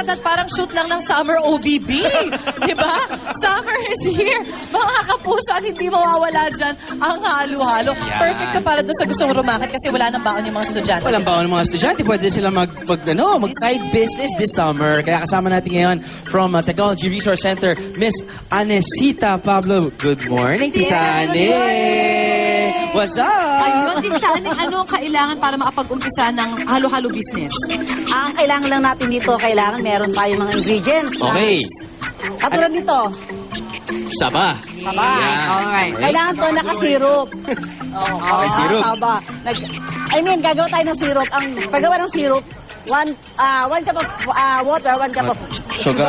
at parang shoot lang ng summer OBB. Diba? Summer is here. Mga kapuso at hindi mawawala dyan ang halo-halo. Perfect na para doon sa gustong rumakit kasi wala nang baon yung mga estudyante. Walang baon ng mga estudyante. Pwede sila mag-side business this summer. Kaya kasama natin ngayon from Technology Resource Center, Miss Anesita Pablo. Good morning, Tita Ane. What's up? Ayun, Tita Ane, ano ang kailangan para makapag-umpisa ng halo-halo business? Ang kailangan lang natin dito, kailangan meron tayong mga ingredients. Okay. Katulad nito, Saba. saba. Alright. Kailangan to naka-syrup. Okay, syrup. Saba. Gagawa tayo ng syrup. Ang paggawa ng syrup, one cup of water, 1 cup of Sugar.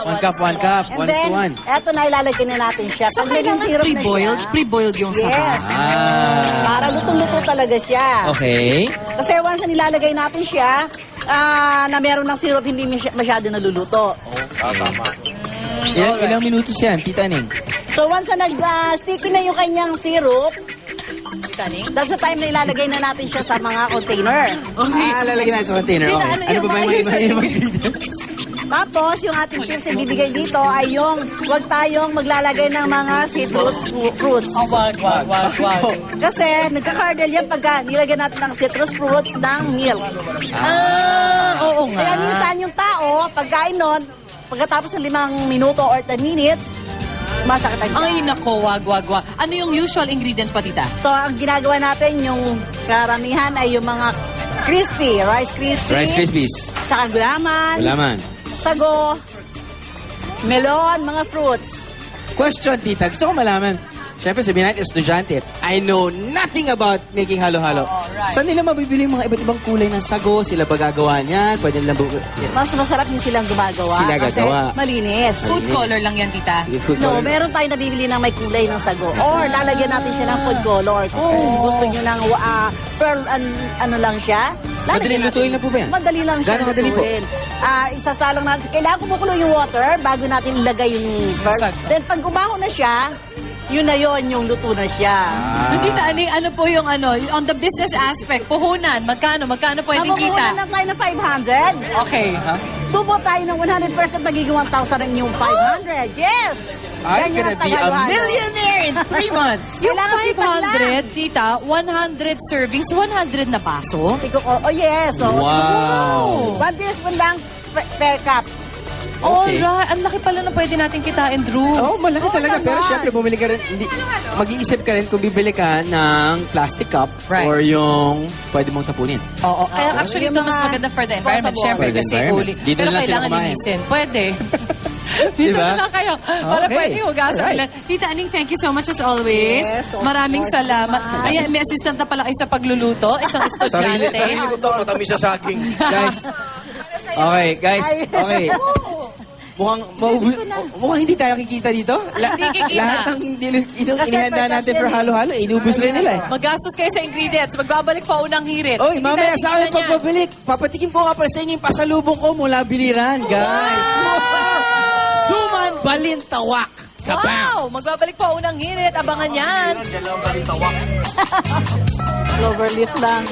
One cup. And 1 is to 1. then, eto na ilalagay na natin siya. So, Pag naging kailangan syrup na pre-boiled? siya, Pre-boiled yung saba? Yes. Ah. Para lutong-luto talaga siya. Okay. Kasi once na nilalagay natin siya, na meron ng syrup, hindi masyado naluluto. Ilang minutos yan, Tita Ning? So once na nag-sticky na yung kanyang syrup, Taning? that's the time na ilalagay na natin siya sa mga container. Okay. Lalagyan natin sa container. Tita, Okay. ano Ano yung pa ba yung mga mga ingredients? Tapos, yung ating tips na bibigay dito ay yung huwag tayong maglalagay ng mga citrus fruits. Oh, wag. Kasi nagka-curdle yan pagka nilagyan natin ng citrus fruits ng milk. Oo nga. Kaya minsan yung tao, pagkain nun, pagkatapos ng 5 minuto or 10 minutes, masakit ang Ay, nako, wag. Ano yung usual ingredients pa, Tita? So, ang ginagawa natin, yung karamihan ay yung mga crispy, Rice Krispies. saka gulaman, Wala man. sago, melon, mga fruits. Question, Tita. Gusto ko malaman. Siyempre, sabihin natin, estudyante. I know nothing about making halo-halo. Oo, right. Saan nila mabibili yung mga iba't ibang kulay ng sago? Sila ba gagawa niyan? Pwede nilang Mas masarap yung silang gumagawa. Sila gagawa. Kasi malinis. Food color lang yan, Tita. No, meron tayo nabibili ng may kulay ng sago. Or lalagyan natin siya ng food color. Kung gusto nyo ng pearl, ano lang siya. Madali lutuin na po ba yan? Madali lang siya. Gano'ng kadali po? Isasalang natin. Kailangan kumukulo yung water bago natin ilagay yung pearl. Sago. Then pag umaho na siya, yun na yun, yung luto na siya. So, Tita, ano po yung on the business aspect, puhunan, magkano pwedeng Makukuha kita? na tayo ng 500. Okay. Tubo tayo ng 100% magiging 1,000 ang yung 500. Yes! I'm Ganyan gonna ang be a Tagalog. millionaire in 3 months! Yung Kailangan sipag lang. 500, Tita, 100 servings, 100 na baso? Oh, yes. So, Wow. 1 teaspoon lang per cup. Okay. Alright, ang laki pala na pwede natin kitain, Drew. Oh, malaki talaga. Pero naman. syempre, bumili ka rin. Mag-iisip ka rin kung bibili ka ng plastic cup Right. or yung pwede mong tapunin. Oo. Kaya actually, Yung ito mas mga maganda for the environment. disposable. Syempre, For the kasi environment. huli. Dito Pero na lang sila kailangan kumain. linisin. Pwede. Dito Diba? na lang kayo. Para Okay. pwede hugasan Alright. nila. Tita Aning, thank you so much as always. Yes, of Maraming course salamat. naman. Ayan, may assistant na pala kayo sa pagluluto. Isang estudyante. ko to, matamis sa saging. Guys. Okay, guys. Okay. Mukhang hindi tayo kikita dito. Hindi kikita. Lahat ng inihanda natin for halo-halo, inubos rin nila eh. Magastos kayo sa ingredients. Magbabalik pa unang hirit. Oy, Hindi mamaya tayo sa akin kikita niyan. pagbabalik, papatikim ko nga pala sa inyo yung pasalubong ko mula biliran, guys. Suman Balintawak. Wow! Magbabalik pa unang hirit. Abangan yan. Clover leaf lang.